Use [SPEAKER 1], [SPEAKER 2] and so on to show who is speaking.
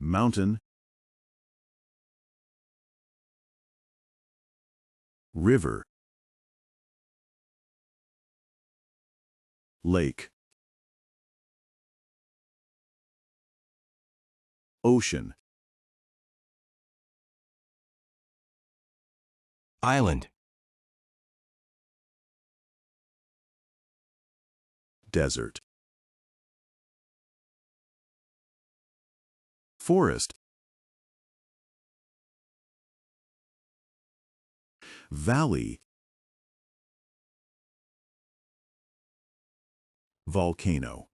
[SPEAKER 1] mountain, river, lake, ocean,
[SPEAKER 2] island,
[SPEAKER 1] desert, forest, valley, volcano.